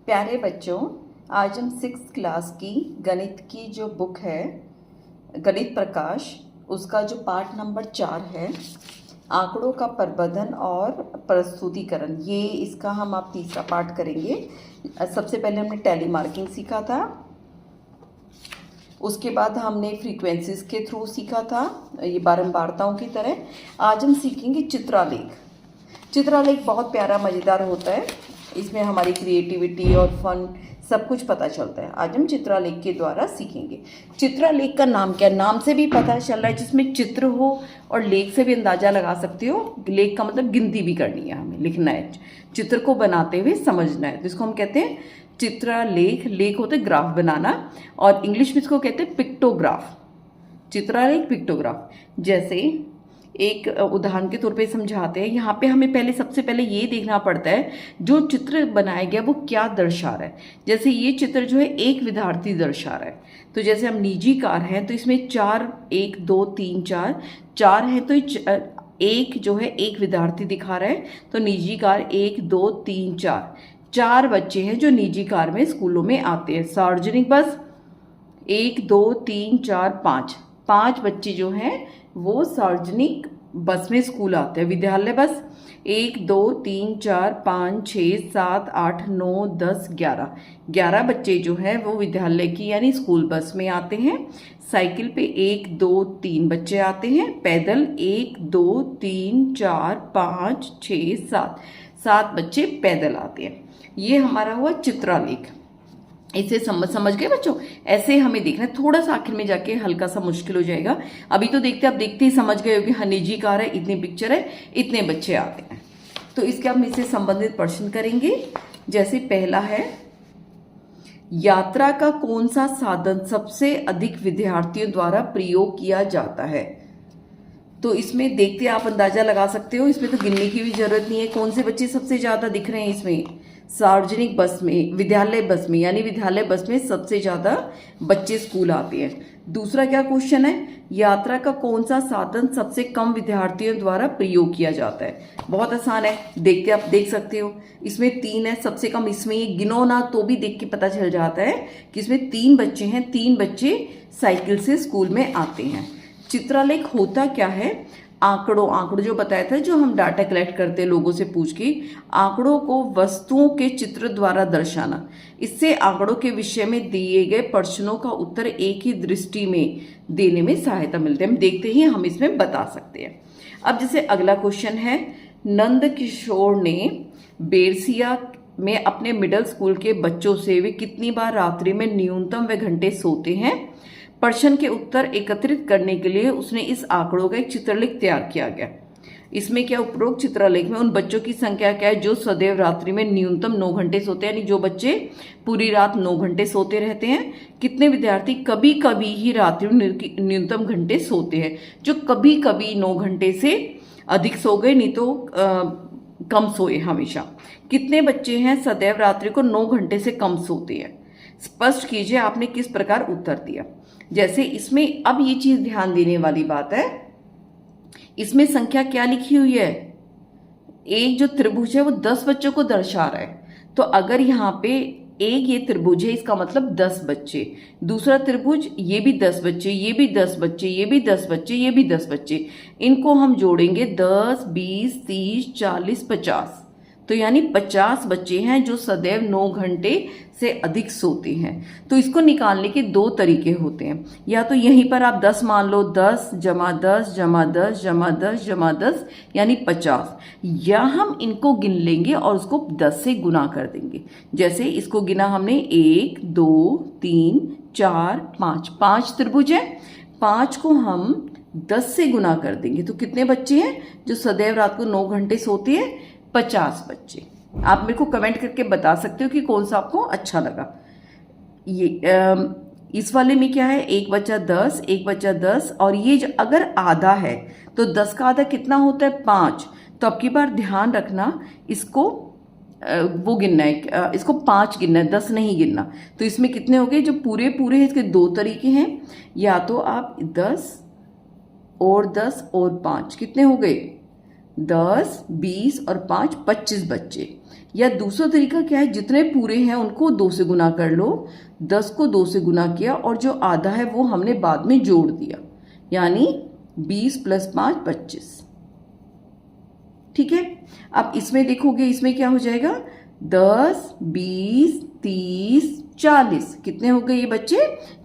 प्यारे बच्चों, आज हम 6th क्लास की गणित की जो बुक है गणित प्रकाश, उसका जो पार्ट नंबर 4 है आंकड़ों का प्रबंधन और प्रस्तुतिकरण, ये इसका हम आप तीसरा पार्ट करेंगे। सबसे पहले हमने टैली मार्किंग सीखा था, उसके बाद हमने फ्रीक्वेंसीज के थ्रू सीखा था, ये बारंबारताओं की तरह। आज हम सीखेंगे चित्रालेख। चित्रालेख बहुत प्यारा मज़ेदार होता है, इसमें हमारी क्रिएटिविटी और फन सब कुछ पता चलता है। आज हम चित्रालेख के द्वारा सीखेंगे। चित्रालेख का नाम क्या, नाम से भी पता चल रहा है, जिसमें चित्र हो, और लेख से भी अंदाजा लगा सकते हो। लेख का मतलब गिनती भी करनी है, हमें लिखना है, चित्र को बनाते हुए समझना है, तो इसको हम कहते हैं चित्रालेख। लेख होते ग्राफ बनाना, और इंग्लिश में इसको कहते हैं पिक्टोग्राफ। चित्रालेख पिक्टोग्राफ। जैसे एक उदाहरण के तौर पे समझाते हैं। यहाँ पे हमें सबसे पहले ये देखना पड़ता है जो चित्र बनाया गया वो क्या दर्शा रहा है। जैसे ये चित्र जो है एक विद्यार्थी दर्शा रहा है, तो जैसे हम निजी कार हैं तो इसमें 4 1 2 3 4 है, तो एक जो है एक विद्यार्थी दिखा रहा है, तो निजी कार 1 2 3 4 बच्चे हैं जो निजी कार में स्कूलों में आते हैं। सार्वजनिक बस 1 2 3 4 5 बच्चे जो हैं वो सार्वजनिक बस में स्कूल आते हैं। विद्यालय बस 1 2 3 4 5 6 7 8 9 10 11 बच्चे जो हैं वो विद्यालय की यानी स्कूल बस में आते हैं। साइकिल पे 1 2 3 बच्चे आते हैं। पैदल 1 2 3 4 5 6 7 बच्चे पैदल आते हैं। ये हमारा हुआ चित्रालेख। इसे समझ गए बच्चों? ऐसे हमें देखना है, थोड़ा सा आखिर में जाके हल्का सा मुश्किल हो जाएगा। अभी तो आप देखते ही समझ गए हो कि हाँ निजी कार है, इतनी पिक्चर है, इतने बच्चे आते हैं। तो इसके हम इससे संबंधित प्रश्न करेंगे। जैसे पहला है, यात्रा का कौन सा साधन सबसे अधिक विद्यार्थियों द्वारा प्रयोग किया जाता है? तो इसमें देखते आप अंदाजा लगा सकते हो, इसमें तो गिनने की भी जरूरत नहीं है। कौन से बच्चे सबसे ज्यादा दिख रहे हैं इसमें? सार्वजनिक बस में, विद्यालय बस में, यानी विद्यालय बस में सबसे ज्यादा बच्चे स्कूल आते हैं। दूसरा क्या क्वेश्चन है, यात्रा का कौन सा साधन सबसे कम विद्यार्थियों द्वारा प्रयोग किया जाता है? बहुत आसान है, देखते आप देख सकते हो, इसमें 3 है सबसे कम। इसमें ये गिनो ना तो भी देख के पता चल जाता है कि इसमें 3 बच्चे हैं, 3 बच्चे साइकिल से स्कूल में आते हैं। चित्रालेख होता क्या है? आंकड़ों जो बताया था, जो हम डाटा कलेक्ट करते हैं लोगों से पूछ के, आंकड़ों को वस्तुओं के चित्र द्वारा दर्शाना। इससे आंकड़ों के विषय में दिए गए प्रश्नों का उत्तर एक ही दृष्टि में देने में सहायता मिलती है। हम देखते ही हम इसमें बता सकते हैं। अब जैसे अगला क्वेश्चन है, नंद किशोर ने बेरसिया में अपने मिडिल स्कूल के बच्चों से वे कितनी बार रात्रि में न्यूनतम वे घंटे सोते हैं? प्रश्न के उत्तर एकत्रित करने के लिए उसने इस आंकड़ों का एक चित्रलेख तैयार किया गया। इसमें क्या उपरोक्त चित्रलेख में उन बच्चों की संख्या क्या है जो सदैव रात्रि में न्यूनतम 9 घंटे सोते हैं, यानी जो बच्चे पूरी रात 9 घंटे सोते रहते हैं। कितने विद्यार्थी कभी कभी ही रात्रि में न्यूनतम घंटे सोते हैं? जो कभी कभी 9 घंटे से अधिक सो गए, नहीं तो कम सोए हमेशा। कितने बच्चे हैं सदैव रात्रि को 9 घंटे से कम सोते हैं? स्पष्ट कीजिए आपने किस प्रकार उत्तर दिया। जैसे इसमें अब ये चीज ध्यान देने वाली बात है, इसमें संख्या क्या लिखी हुई है? एक जो त्रिभुज है वो 10 बच्चों को दर्शा रहा है, तो अगर यहाँ पे एक ये त्रिभुज है, इसका मतलब 10 बच्चे। दूसरा त्रिभुज, ये भी 10 बच्चे, ये भी 10 बच्चे, ये भी 10 बच्चे, ये भी 10 बच्चे। इनको हम जोड़ेंगे 10 20 30 40 50, तो यानी 50 बच्चे हैं जो सदैव 9 घंटे से अधिक सोते हैं। तो इसको निकालने के 2 तरीके होते हैं। या तो यहीं पर आप 10 मान लो, 10 जमा 10 जमा 10 जमा 10 जमा 10 यानी 50, या हम इनको गिन लेंगे और उसको 10 से गुना कर देंगे। जैसे इसको गिना हमने 1 2 3 4 5 त्रिभुज है, 5 को हम 10 से गुना कर देंगे, तो कितने बच्चे हैं जो सदैव रात को 9 घंटे सोते हैं? 50 बच्चे। आप मेरे को कमेंट करके बता सकते हो कि कौन सा आपको अच्छा लगा। ये इस वाले में क्या है, एक बच्चा 10, एक बच्चा 10, और ये जो अगर आधा है तो 10 का आधा कितना होता है? 5। तो अब की बार ध्यान रखना, इसको वो गिनना है, इसको 5 गिनना है, 10 नहीं गिनना। तो इसमें कितने हो गए जो पूरे हैं? इसके 2 तरीके हैं, या तो आप 10 और 10 और 5 कितने हो गए? 10 20 और 5 25 बच्चे, या दूसरा तरीका क्या है, जितने पूरे हैं उनको 2 से गुना कर लो, 10 को 2 से गुना किया और जो आधा है वो हमने बाद में जोड़ दिया, यानी 20 + 5 25। ठीक है, अब इसमें देखोगे इसमें क्या हो जाएगा, 10 20 30 40, कितने हो गए ये बच्चे,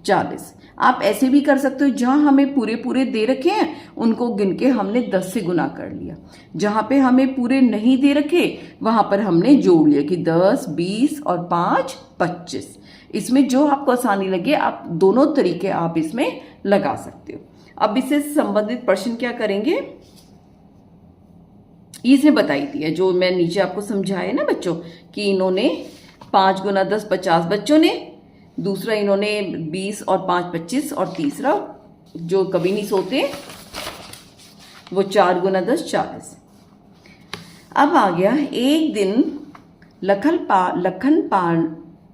40। आप ऐसे भी कर सकते हो, जहां हमें पूरे पूरे दे रखे हैं उनको गिन के हमने 10 से गुना कर लिया, जहां पे हमें पूरे नहीं दे रखे वहां पर हमने जोड़ लिया कि 10 20 और 5 25। इसमें जो आपको आसानी लगे आप दोनों तरीके आप इसमें लगा सकते हो। अब इससे संबंधित प्रश्न क्या करेंगे, इसने बताई दिया जो मैं नीचे आपको समझाया ना बच्चों, कि इन्होंने 5 × 10 50 बच्चों ने, दूसरा इन्होंने 20 और 5 25, और तीसरा जो कभी नहीं सोते वो 4 × 10 40। अब आ गया, एक दिन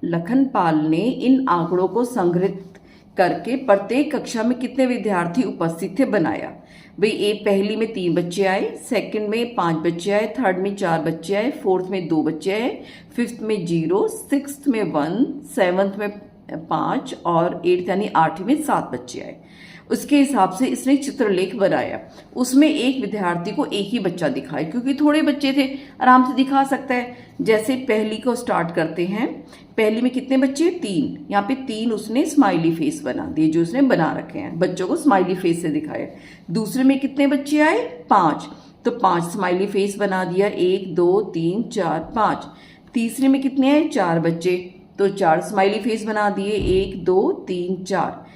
लखनपाल ने इन आंकड़ों को संग्रहित करके प्रत्येक कक्षा में कितने विद्यार्थी उपस्थित थे बनाया। भाई पहली में 3 बच्चे आए, सेकंड में 5 बच्चे आए, थर्ड में 4 बच्चे आए, फोर्थ में 2 बच्चे आए, फिफ्थ में 0, सिक्स्थ में 1, सेवन्थ में 5 और 8th यानी 8वीं में 7 बच्चे आए। उसके हिसाब से इसने चित्रलेख बनाया, उसमें एक विद्यार्थी को एक ही बच्चा दिखाए, क्योंकि थोड़े बच्चे थे आराम से दिखा सकता है। जैसे पहली को स्टार्ट करते हैं, पहली में कितने बच्चे, 3, यहाँ पे 3 उसने स्माइली फेस बना दिए, जो उसने बना रखे हैं, बच्चों को स्माइली फेस से दिखाया। दूसरे में कितने बच्चे आए, 5, तो 5 स्माइली फेस बना दिया, 1 2 3 4 5। तीसरे में कितने आए, 4 बच्चे, तो 4 स्माइली फेस बना दिए, 1 2 3 4।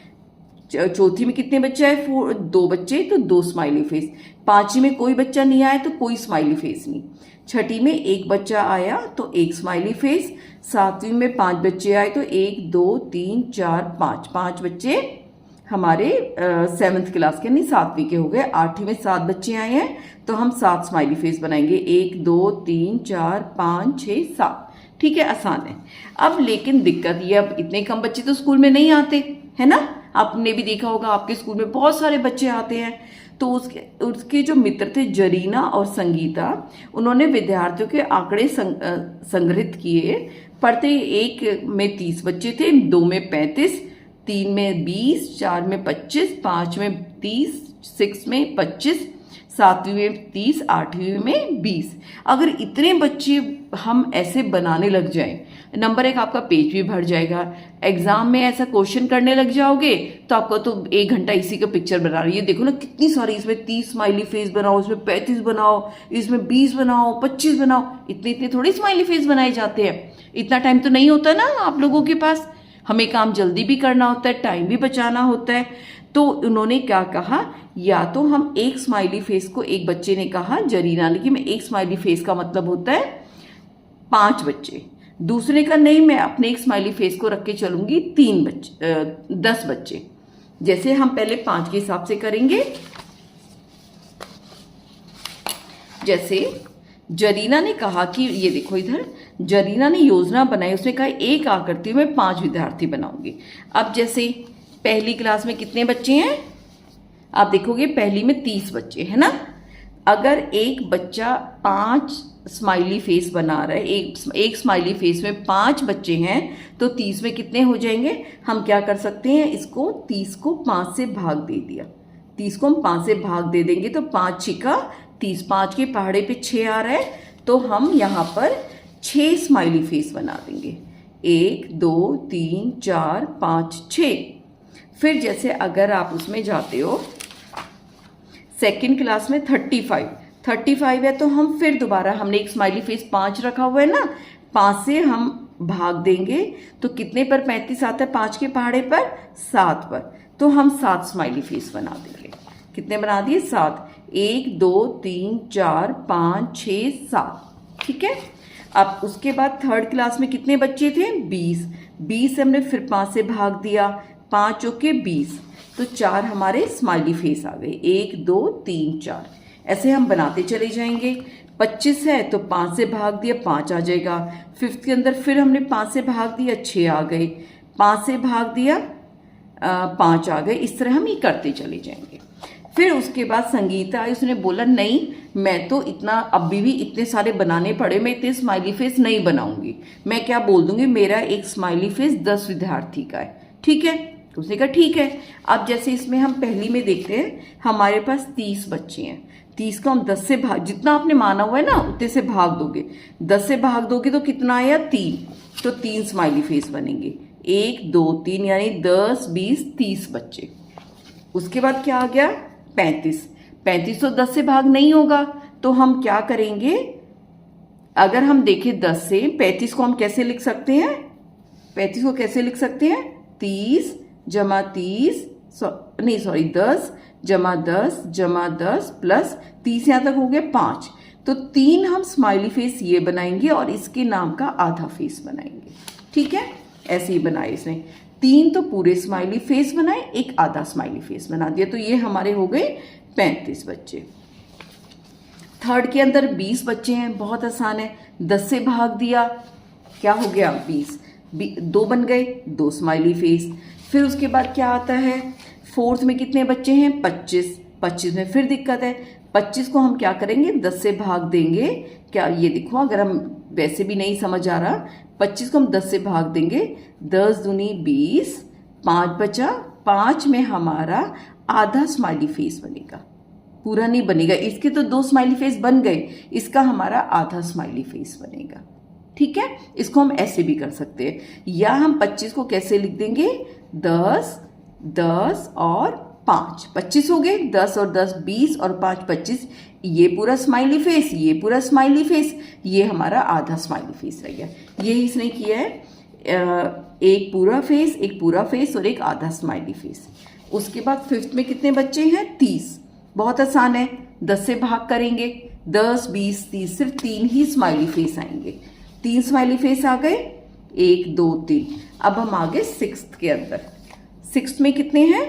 चौथी में कितने बच्चे आए, 2 बच्चे, तो 2 स्माइली फेस। पांचवी में कोई बच्चा नहीं आया तो कोई स्माइली फेस नहीं। छठी में 1 बच्चा आया तो 1 स्माइली फेस। सातवीं में 5 बच्चे आए तो 1 2 3 4 5, 5 बच्चे हमारे 7th क्लास के, नहीं 7वीं के हो गए। 8वीं में 7 बच्चे आए हैं तो हम 7 स्माइली फेस बनाएंगे, 1 2 3 4 5 6 7। ठीक है, आसान है। अब लेकिन दिक्कत ये, अब इतने कम बच्चे तो स्कूल में नहीं आते है ना, आपने भी देखा होगा आपके स्कूल में बहुत सारे बच्चे आते हैं। तो उसके जो मित्र थे जरीना और संगीता, उन्होंने विद्यार्थियों के आंकड़े संग्रहित किए। प्रत्येक में 30 बच्चे थे, 2 में 35, 3 में 20, 4 में 25, 5 में 30, 6 में 25, 7वीं में 30, 8वीं में 20। अगर इतने बच्चे हम ऐसे बनाने लग जाएं, नंबर 1 आपका पेज भी भर जाएगा। एग्जाम में ऐसा क्वेश्चन करने लग जाओगे तो आपको तो 1 घंटा इसी का पिक्चर बना रही है। देखो ना कितनी सारी, इसमें 30 स्माइली फेस बनाओ, इसमें 35 बनाओ, इसमें 20 बनाओ, 25 बनाओ। इतने थोड़ी स्माइली फेस बनाए जाते हैं, इतना टाइम तो नहीं होता ना आप लोगों के पास। हमें काम जल्दी भी करना होता है, टाइम भी बचाना होता है। तो उन्होंने क्या कहा, या तो हम एक स्माइली फेस को, एक बच्चे ने कहा जरीना ने कि मैं एक स्माइली फेस का मतलब होता है 5 बच्चे। दूसरे का नहीं, मैं अपने एक स्माइली फेस को रख के चलूंगी 10 बच्चे। जैसे हम पहले 5 के हिसाब से करेंगे। जैसे जरीना ने कहा कि ये देखो इधर, जरीना ने योजना बनाई, उसने कहा एक आकृति में 5 विद्यार्थी बनाऊंगी। अब जैसे पहली क्लास में कितने बच्चे हैं, आप देखोगे पहली में 30 बच्चे है ना। अगर एक बच्चा 5 स्माइली फेस बना रहा है, एक स्माइली फेस में 5 बच्चे हैं, तो 30 में कितने हो जाएंगे। हम क्या कर सकते हैं, इसको 30 को 5 से भाग दे दिया, 30 को हम 5 से भाग दे देंगे तो 5 छिका 30, 5 के पहाड़े पे 6 आ रहा है, तो हम यहाँ पर 6 स्माइली फेस बना देंगे, 1 2 3 4 5 6। फिर जैसे अगर आप उसमें जाते हो सेकेंड क्लास में 35 है, तो हम फिर दोबारा, हमने एक स्माइली फेस 5 रखा हुआ है ना, 5 से हम भाग देंगे तो कितने पर 35 आता है, 5 के पहाड़े पर 7 पर, तो हम 7 स्माइली फेस बना देंगे। कितने बना दिए, 7, 1 2 3 4 5 6 7। ठीक है। अब उसके बाद थर्ड क्लास में कितने बच्चे थे, 20 से हमने फिर 5 से भाग दिया, 5 चौके 20, तो 4 हमारे स्माइली फेस आ गए, 1 2 3 4। ऐसे हम बनाते चले जाएंगे। 25 है तो 5 से भाग दिया, 5 आ जाएगा। फिफ्थ के अंदर फिर हमने 5 से भाग दिया, 6 आ गए, 5 से भाग दिया 5 आ गए। इस तरह हम ये करते चले जाएंगे। फिर उसके बाद संगीता आई, उसने बोला नहीं मैं तो इतना अभी भी इतने सारे बनाने पड़े, मैं इतने स्माइली फेस नहीं बनाऊंगी, मैं क्या बोल दूंगी मेरा एक स्माइली फेस 10 विद्यार्थी का है, ठीक है। तो उसने कहा ठीक है। अब जैसे इसमें हम पहली में देखते हैं, हमारे पास 30 बच्चे हैं, 30 को हम 10 से भाग, जितना आपने माना हुआ है ना उतने से भाग दोगे, 10 से भाग दोगे तो कितना आया 3, तो 3 स्माइली फेस बनेंगे, 1 2 3 यानी 10 20 30 बच्चे। उसके बाद क्या आ गया 35, 35 तो 10 से भाग नहीं होगा, तो हम क्या करेंगे, अगर हम देखें 10 से 35 को हम कैसे लिख सकते हैं, 35 को कैसे लिख सकते हैं, 30 जमा 30 नहीं सॉरी 10 जमा 10 जमा 10 प्लस 30 यहाँ तक हो गया 5, तो 3 हम स्माइली फेस ये बनाएंगे और इसके नाम का आधा फेस बनाएंगे, ठीक है। ऐसे ही बनाए इसने, 3 तो पूरे स्माइली फेस बनाए, एक आधा स्माइली फेस बना दिया, तो ये हमारे हो गए 35 बच्चे। थर्ड के अंदर 20 बच्चे हैं, बहुत आसान है, 10 से भाग दिया क्या हो गया 20, 2 बन गए, 2 स्माइली फेस। फिर उसके बाद क्या आता है, फोर्थ में कितने बच्चे हैं 25, 25 में फिर दिक्कत है, 25 को हम क्या करेंगे 10 से भाग देंगे, क्या ये देखो अगर हम वैसे भी नहीं समझ आ रहा, 25 को हम 10 से भाग देंगे, 10 दूनी 20, 5 बचा, 5 में हमारा आधा स्माइली फेस बनेगा, पूरा नहीं बनेगा, इसके तो 2 स्माइली फेस बन गए, इसका हमारा आधा स्माइली फेस बनेगा, ठीक है। इसको हम ऐसे भी कर सकते हैं, या हम 25 को कैसे लिख देंगे 10 10 और 5, 25 हो गए, 10 और 10 20 और 5 25, ये पूरा स्माइली फेस, ये पूरा स्माइली फेस, ये हमारा आधा स्माइली फेस रह गया। ये इसने किया है, एक पूरा फेस और एक आधा स्माइली फेस। उसके बाद फिफ्थ में कितने बच्चे हैं 30, बहुत आसान है, 10 से भाग करेंगे, 10 20 30, सिर्फ 3 ही स्माइली फेस आएंगे, 3 स्माइली फेस आ गए, 1 2 3। अब हम आ गए सिक्स्थ के अंदर, सिक्स्थ में कितने हैं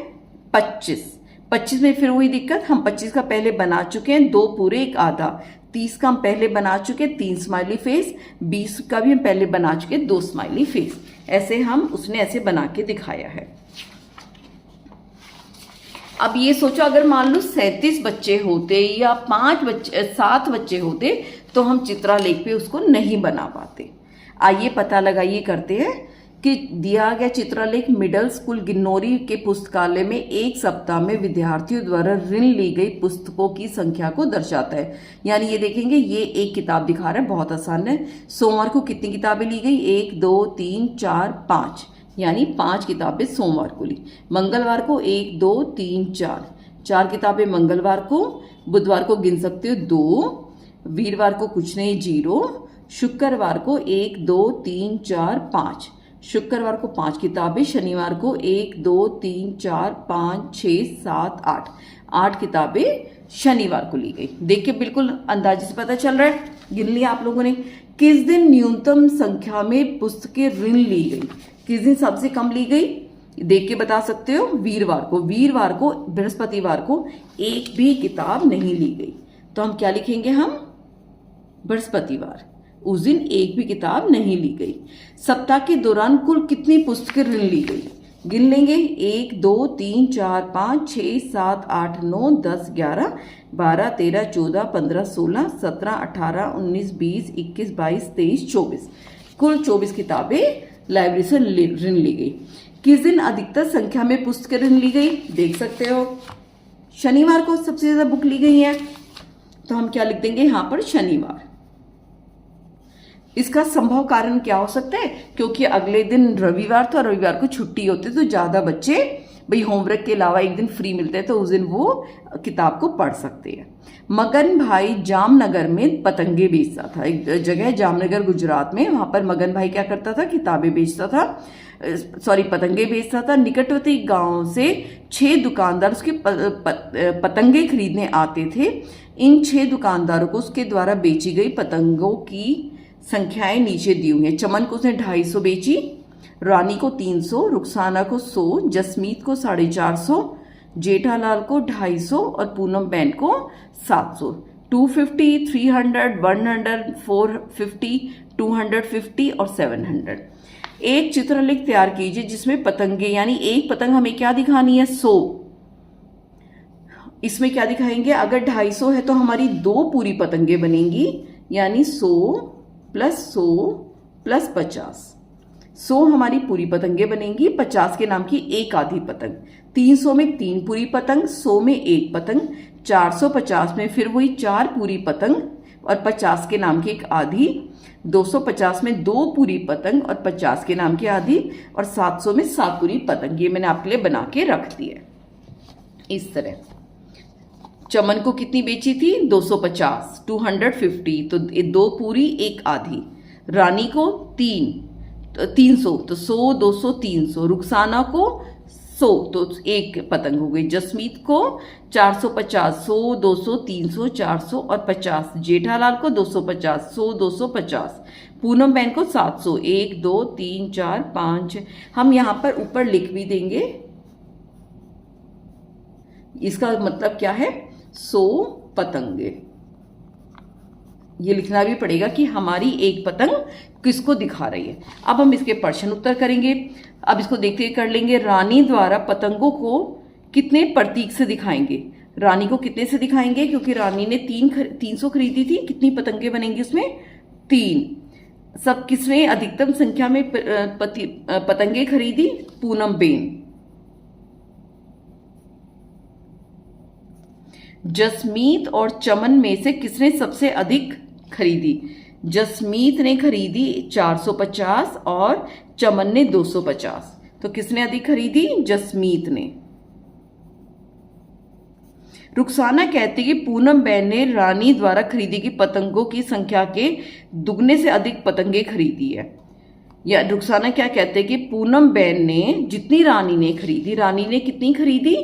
25, 25 में फिर वही दिक्कत, हम 25 का पहले बना चुके हैं, 2 पूरे एक आधा, 30 का हम पहले बना चुके 3 स्माइली फेस, 20 का भी हम पहले बना चुके 2 स्माइली फेस। ऐसे हम उसने ऐसे बना के दिखाया है। अब ये सोचो अगर मान लो 37 बच्चे होते या 7 बच्चे होते तो हम चित्रालेख पे उसको नहीं बना पाते। आइए पता लगाइए करते हैं कि दिया गया चित्रालेख मिडिल स्कूल गिन्नौरी के पुस्तकालय में एक सप्ताह में विद्यार्थियों द्वारा ऋण ली गई पुस्तकों की संख्या को दर्शाता है। यानी ये देखेंगे, ये एक किताब दिखा रहा है, बहुत आसान है। सोमवार को कितनी किताबें ली गई, 1 2 3 4 5, यानी 5 किताबें सोमवार को ली। मंगलवार को 1 2 3 4 किताबें मंगलवार को। बुधवार को गिन सकते हो 2, वीरवार को कुछ नहीं 0, शुक्रवार को 1 2 3 4 5, शुक्रवार को 5 किताबें, शनिवार को 1 2 3 4 5 6 7 8 किताबें शनिवार को ली गई। देखिए बिल्कुल अंदाजे से पता चल रहा है, गिन लिया आप लोगों ने। किस दिन न्यूनतम संख्या में पुस्तकें ऋण ली गई, किस दिन सबसे कम ली गई, देख के बता सकते हो। वीरवार को बृहस्पतिवार को एक भी किताब नहीं ली गई, तो हम क्या लिखेंगे, हम बृहस्पतिवार, उस दिन एक भी किताब नहीं ली गई। सप्ताह के दौरान कुल कितनी पुस्तकें ऋण ली गई, गिन लेंगे, 1 2 3 4 5 6 7 8 9 10 11 12 13 14 15 16 17 18 19 20 21 22 23 24, कुल 24 किताबें लाइब्रेरी से ऋण ली गई। किस दिन अधिकतर संख्या में पुस्तकें ऋण ली गई, देख सकते हो शनिवार को सबसे ज्यादा बुक ली गई है, तो हम क्या लिख देंगे यहाँ पर, शनिवार। इसका संभव कारण क्या हो सकता है, क्योंकि अगले दिन रविवार था, रविवार को छुट्टी होती है, तो ज्यादा बच्चे भाई होमवर्क के अलावा एक दिन फ्री मिलते हैं, तो उस दिन वो किताब को पढ़ सकते हैं। मगन भाई जामनगर में पतंगे बेचता था। एक जगह जामनगर गुजरात में, वहां पर मगन भाई क्या करता था, किताबें बेचता था, पतंगे बेचता था। निकटवर्ती गांव से 6 दुकानदार उसके पतंगे खरीदने आते थे। इन 6 दुकानदारों को उसके द्वारा बेची गई पतंगों की संख्याएं नीचे दी हुई हैं। चमन को उसने 250 बेची, रानी को 300, रुखसाना को 100, जसमीत को 450, जेठालाल को 250 और पूनम बहन को 700। 250, 300, 100, 450, 250 और 700। एक चित्रलेख तैयार कीजिए जिसमें पतंगे, यानी एक पतंग हमें क्या दिखानी है, 100, इसमें क्या दिखाएंगे, अगर 250 है तो हमारी 2 पूरी पतंगे बनेंगी, यानी 100 प्लस 100 प्लस 50। 100 हमारी पूरी पतंगे बनेंगी, 50 के नाम की एक आधी पतंग। 300 में 3 पूरी पतंग, 100 में 1 पतंग, 450 में फिर वही 4 पूरी पतंग और 50 के नाम की एक आधी, 250 में 2 पूरी पतंग और 50 के नाम की आधी, और 700 में 7 पूरी पतंग। ये मैंने आपके लिए बना के रख दी है। इस तरह चमन को कितनी बेची थी, 250, 250, तो 2 पूरी 1 आधी। रानी को 300, तो 100 200 300। रुखसाना को 100, तो 1 पतंग हो गई। जसमीत को 450, 100 200 300 400 और 50। जेठालाल को 250, 100 250। पूनम बहन को 700, 1 2 3 4 5। हम यहां पर ऊपर लिख भी देंगे, इसका मतलब क्या है, 100 पतंगे। ये लिखना भी पड़ेगा कि हमारी एक पतंग किसको दिखा रही है। अब हम इसके प्रश्न उत्तर करेंगे। अब इसको देखते हुए कर लेंगे। रानी द्वारा पतंगों को कितने प्रतीक से दिखाएंगे, रानी को कितने से दिखाएंगे, क्योंकि रानी ने 300 खरीदी थी, कितनी पतंगे बनेंगी उसमें, 3। सब किसने अधिकतम संख्या में पतंगे खरीदी, पूनम बेन। जसमीत और चमन में से किसने सबसे अधिक खरीदी, जसमीत ने खरीदी 450 और चमन ने 250। तो किसने अधिक खरीदी, जसमीत ने। रुखसाना कहती कि पूनम बहन ने रानी द्वारा खरीदी गई पतंगों की संख्या के दुगने से अधिक पतंगे खरीदी है। या रुखसाना क्या कहते हैं कि पूनम बहन ने जितनी रानी ने खरीदी, रानी ने कितनी खरीदी,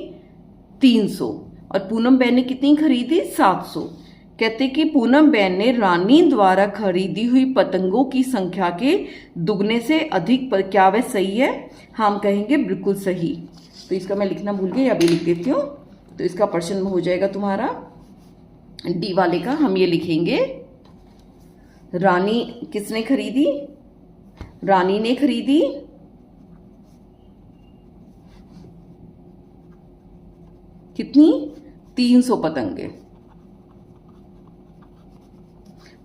300, और पूनम बहन ने कितनी खरीदी, 700। कहते कि पूनम बहन ने रानी द्वारा खरीदी हुई पतंगों की संख्या के दुगने से अधिक पर, क्या वह सही है, हम कहेंगे बिल्कुल सही। तो इसका मैं लिखना भूल गई, अभी लिख देती हूँ। तो इसका प्रश्न हो जाएगा तुम्हारा डी वाले का। हम ये लिखेंगे, रानी किसने खरीदी, रानी ने खरीदी कितनी, 300 पतंगे,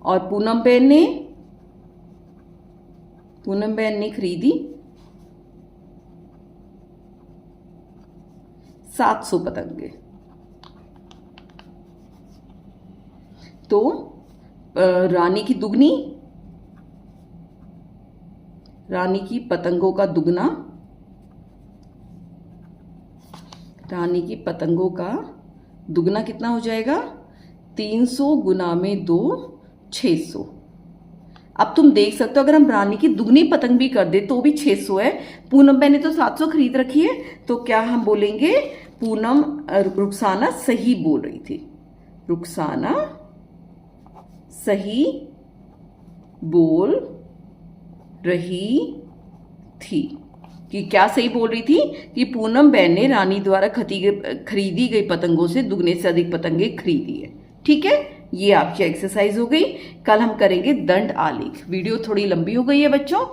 और पूनम बहन ने खरीदी 700 पतंगे। तो रानी की दुगनी, रानी की पतंगों का दुगना, रानी की पतंगों का दुगना कितना हो जाएगा, 300 गुना में 2, 600। अब तुम देख सकते हो, अगर हम रानी की दुगनी पतंग भी कर दे तो भी 600 है। पूनम बहन ने तो 700 खरीद रखी है, तो क्या हम बोलेंगे, रुखसाना सही बोल रही थी, रुखसाना सही बोल रही थी। कि क्या सही बोल रही थी, कि पूनम बहन ने रानी द्वारा खरीदी गई पतंगों से दुगने से अधिक पतंगे खरीदी है। ठीक है, ये आपकी एक्सरसाइज हो गई। कल हम करेंगे दंड आलेख। वीडियो थोड़ी लंबी हो गई है बच्चों,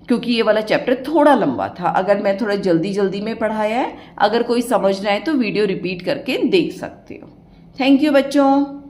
क्योंकि ये वाला चैप्टर थोड़ा लंबा था। अगर मैं थोड़ा जल्दी में पढ़ाया है, अगर कोई समझना है तो वीडियो रिपीट करके देख सकते हो। थैंक यू बच्चों।